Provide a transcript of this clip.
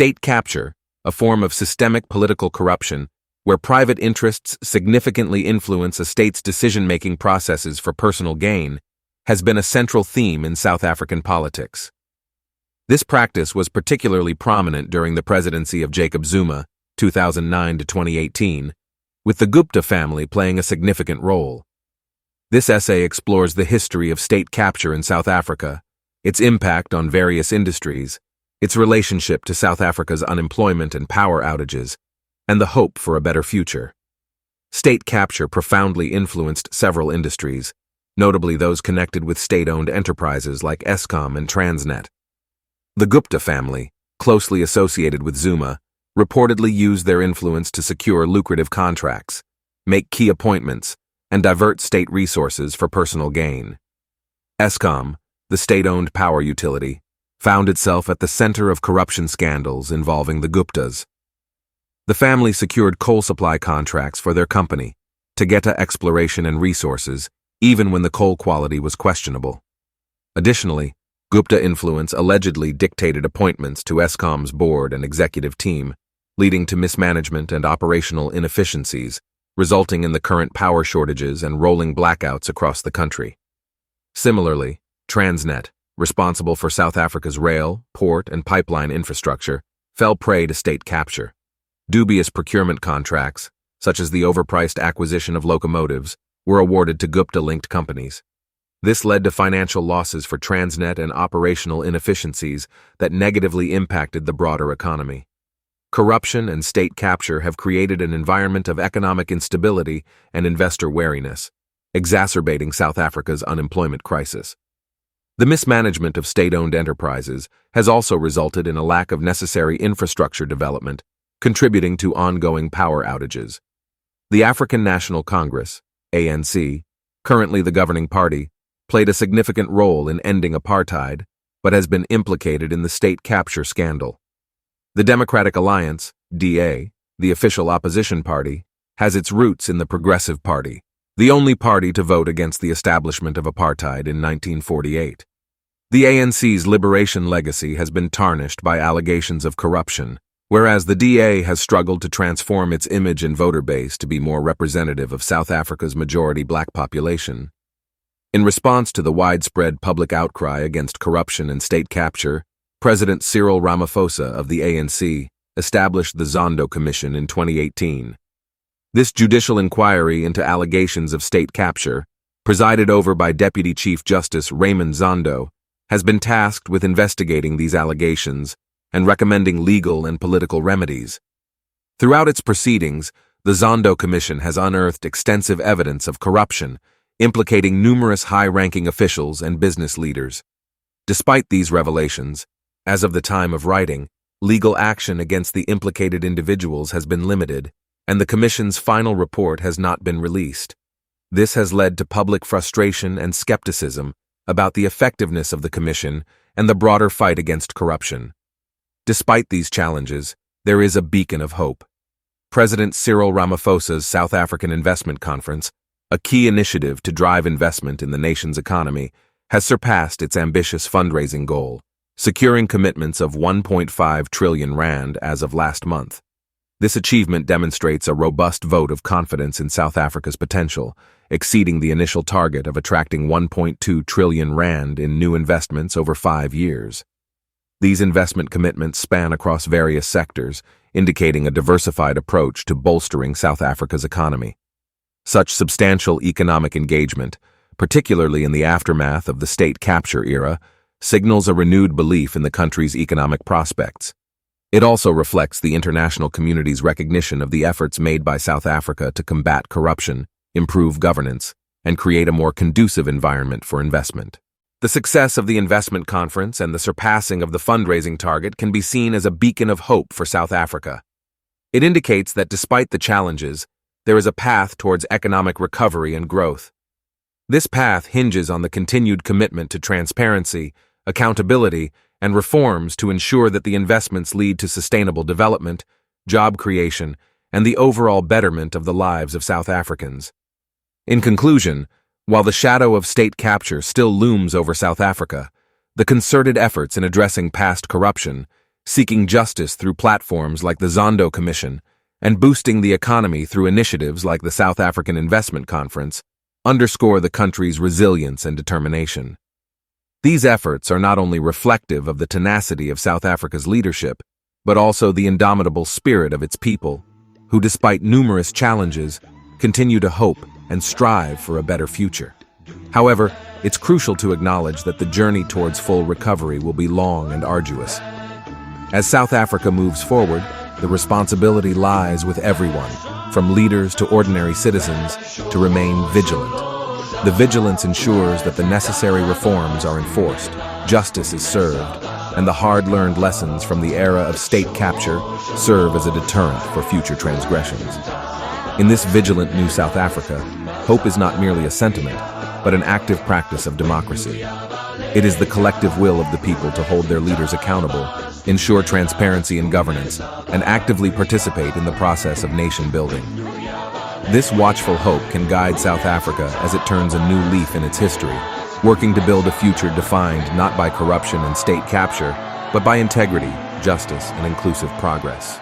State capture, a form of systemic political corruption, where private interests significantly influence a state's decision-making processes for personal gain, has been a central theme in South African politics. This practice was particularly prominent during the presidency of Jacob Zuma, 2009 to 2018, with the Gupta family playing a significant role. This essay explores the history of state capture in South Africa, its impact on various industries, its relationship to South Africa's unemployment and power outages, and the hope for a better future. State capture profoundly influenced several industries, notably those connected with state-owned enterprises like Eskom and Transnet. The Gupta family, closely associated with Zuma, reportedly used their influence to secure lucrative contracts, make key appointments, and divert state resources for personal gain. Eskom, the state-owned power utility, found itself at the center of corruption scandals involving the Guptas. The family secured coal supply contracts for their company, Tegeta Exploration and Resources, even when the coal quality was questionable. Additionally, Gupta influence allegedly dictated appointments to Eskom's board and executive team, leading to mismanagement and operational inefficiencies, resulting in the current power shortages and rolling blackouts across the country. Similarly, Transnet, responsible for South Africa's rail, port, and pipeline infrastructure, fell prey to state capture. Dubious procurement contracts, such as the overpriced acquisition of locomotives, were awarded to Gupta-linked companies. This led to financial losses for Transnet and operational inefficiencies that negatively impacted the broader economy. Corruption and state capture have created an environment of economic instability and investor wariness, exacerbating South Africa's unemployment crisis. The mismanagement of state-owned enterprises has also resulted in a lack of necessary infrastructure development, contributing to ongoing power outages. The African National Congress, ANC, currently the governing party, played a significant role in ending apartheid, but has been implicated in the state capture scandal. The Democratic Alliance, DA, the official opposition party, has its roots in the Progressive Party, the only party to vote against the establishment of apartheid in 1948. The ANC's liberation legacy has been tarnished by allegations of corruption, whereas the DA has struggled to transform its image and voter base to be more representative of South Africa's majority black population. In response to the widespread public outcry against corruption and state capture, President Cyril Ramaphosa of the ANC established the Zondo Commission in 2018. This judicial inquiry into allegations of state capture, presided over by Deputy Chief Justice Raymond Zondo, has been tasked with investigating these allegations and recommending legal and political remedies. Throughout its proceedings, the Zondo Commission has unearthed extensive evidence of corruption, implicating numerous high-ranking officials and business leaders. Despite these revelations, as of the time of writing, legal action against the implicated individuals has been limited, and the Commission's final report has not been released. This has led to public frustration and skepticism about the effectiveness of the Commission and the broader fight against corruption. Despite these challenges, there is a beacon of hope. President Cyril Ramaphosa's South African Investment Conference, a key initiative to drive investment in the nation's economy, has surpassed its ambitious fundraising goal, securing commitments of 1.5 trillion rand as of last month. This achievement demonstrates a robust vote of confidence in South Africa's potential, exceeding the initial target of attracting 1.2 trillion rand in new investments over 5 years. These investment commitments span across various sectors, indicating a diversified approach to bolstering South Africa's economy. Such substantial economic engagement, particularly in the aftermath of the state capture era, signals a renewed belief in the country's economic prospects. It also reflects the international community's recognition of the efforts made by South Africa to combat corruption, improve governance, and create a more conducive environment for investment. The success of the investment conference and the surpassing of the fundraising target can be seen as a beacon of hope for South Africa. It indicates that despite the challenges, there is a path towards economic recovery and growth. This path hinges on the continued commitment to transparency, accountability, and reforms to ensure that the investments lead to sustainable development, job creation, and the overall betterment of the lives of South Africans. In conclusion, while the shadow of state capture still looms over South Africa, the concerted efforts in addressing past corruption, seeking justice through platforms like the Zondo Commission, and boosting the economy through initiatives like the South African Investment Conference, underscore the country's resilience and determination. These efforts are not only reflective of the tenacity of South Africa's leadership, but also the indomitable spirit of its people, who, despite numerous challenges, continue to hope and strive for a better future. However, it's crucial to acknowledge that the journey towards full recovery will be long and arduous. As South Africa moves forward, the responsibility lies with everyone, from leaders to ordinary citizens, to remain vigilant. The vigilance ensures that the necessary reforms are enforced, justice is served, and the hard-learned lessons from the era of state capture serve as a deterrent for future transgressions. In this vigilant new South Africa, hope is not merely a sentiment, but an active practice of democracy. It is the collective will of the people to hold their leaders accountable, ensure transparency in governance, and actively participate in the process of nation building. This watchful hope can guide South Africa as it turns a new leaf in its history, working to build a future defined not by corruption and state capture, but by integrity, justice, and inclusive progress.